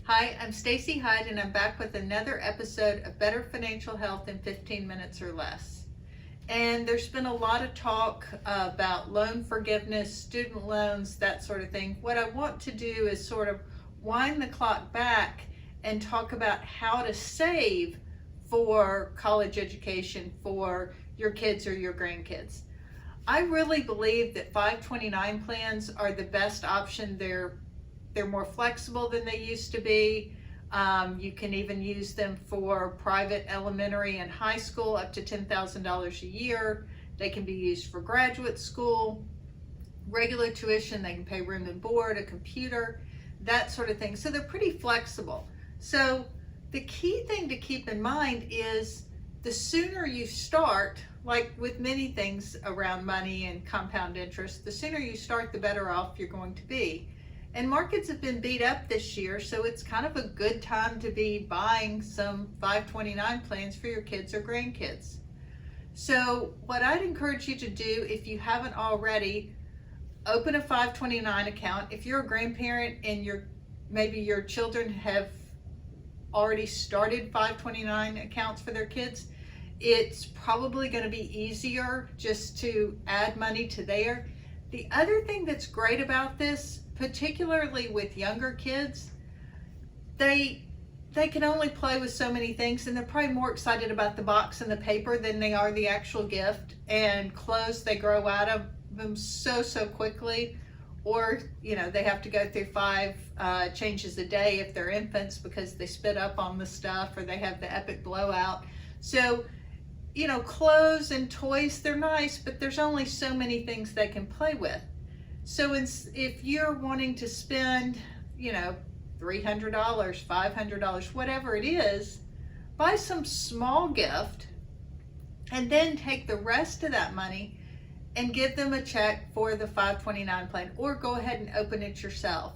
Hi, I'm Stacey Hyde, and I'm back with another episode of Better Financial Health in 15 Minutes or Less. And there's been a lot of talk about loan forgiveness, student loans, that sort of thing. What I want to do is sort of wind the clock back and talk about how to save for college education for your kids or your grandkids. I really believe that 529 plans are the best option. They're more flexible than they used to be. You can even use them for private elementary and high school up to $10,000 a year. They can be used for graduate school, regular tuition. They can pay room and board, a computer, that sort of thing. So they're pretty flexible. So the key thing to keep in mind is the sooner you start, like with many things around money and compound interest, the sooner you start, the better off you're going to be. And markets have been beat up this year, so it's kind of a good time to be buying some 529 plans for your kids or grandkids. So what I'd encourage you to do, if you haven't already, open a 529 account. If you're a grandparent and maybe your children have already started 529 accounts for their kids, it's probably going to be easier just to add money to there. The other thing that's great about this, particularly with younger kids, they can only play with so many things, and they're probably more excited about the box and the paper than they are the actual gift. And clothes, they grow out of them so quickly, or they have to go through 5 changes a day if they're infants because they spit up on the stuff or they have the epic blowout. So clothes and toys, they're nice, but there's only so many things they can play with. So if you're wanting to spend, $300, $500, whatever it is, buy some small gift and then take the rest of that money and give them a check for the 529 plan, or go ahead and open it yourself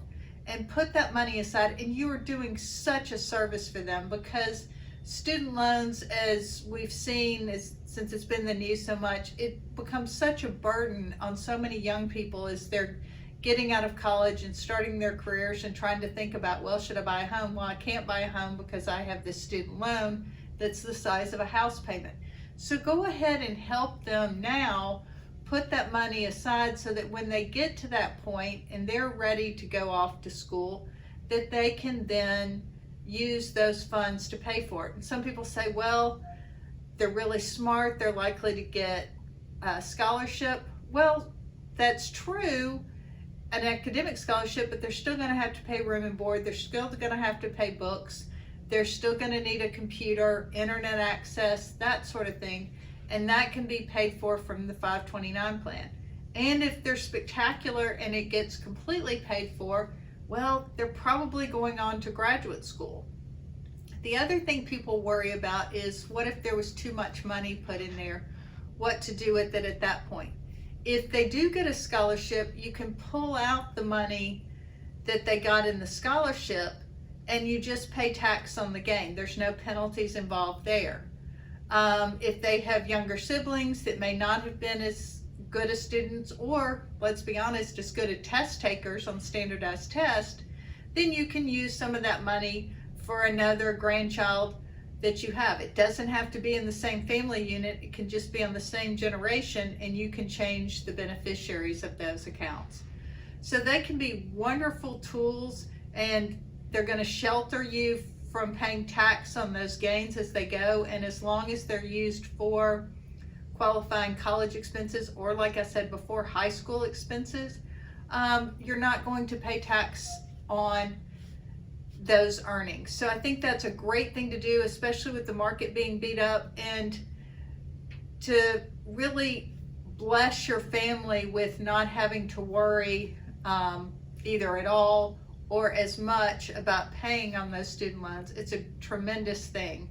and put that money aside. And you are doing such a service for them, because student loans, as we've seen, since it's been in the news so much, it becomes such a burden on so many young people as they're getting out of college and starting their careers and trying to think about, well, should I buy a home? Well, I can't buy a home because I have this student loan that's the size of a house payment. So go ahead and help them now put that money aside, so that when they get to that point and they're ready to go off to school, that they can then use those funds to pay for it. And some people say, well, they're really smart, they're likely to get a scholarship. Well, that's true, an academic scholarship, but they're still going to have to pay room and board. They're still going to have to pay books. They're still going to need a computer, internet access, that sort of thing. And that can be paid for from the 529 plan. And if they're spectacular and it gets completely paid for, well, they're probably going on to graduate school. The other thing people worry about is, what if there was too much money put in there? What to do with it at that point? If they do get a scholarship, you can pull out the money that they got in the scholarship and you just pay tax on the gain. There's no penalties involved there. If they have younger siblings that may not have been as good as students, or, let's be honest, as good at test takers on standardized test, then you can use some of that money for another grandchild that you have. It doesn't have to be in the same family unit. It can just be on the same generation, and you can change the beneficiaries of those accounts. So they can be wonderful tools, and they're going to shelter you from paying tax on those gains as they go. And as long as they're used for qualifying college expenses, or, like I said before, high school expenses, you're not going to pay tax on those earnings. So I think that's a great thing to do, especially with the market being beat up, and to really bless your family with not having to worry either at all or as much about paying on those student loans. It's a tremendous thing.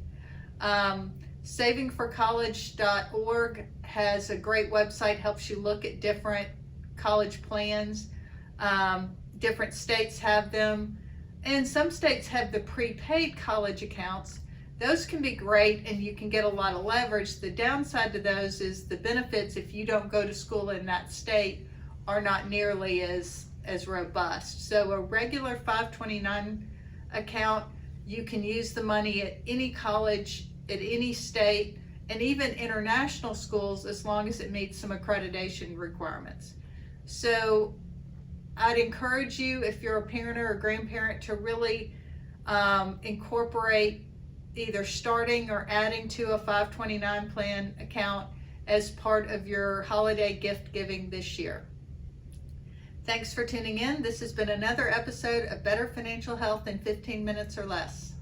Savingforcollege.org has a great website, helps you look at different college plans. Different states have them, and some states have the prepaid college accounts. Those can be great, and you can get a lot of leverage. The downside to those is the benefits, if you don't go to school in that state, are not nearly as robust. So a regular 529 account. You can use the money at any college, at any state, and even international schools, as long as it meets some accreditation requirements. So I'd encourage you, if you're a parent or a grandparent, to really incorporate either starting or adding to a 529 plan account as part of your holiday gift giving this year. Thanks for tuning in. This has been another episode of Better Financial Health in 15 Minutes or Less.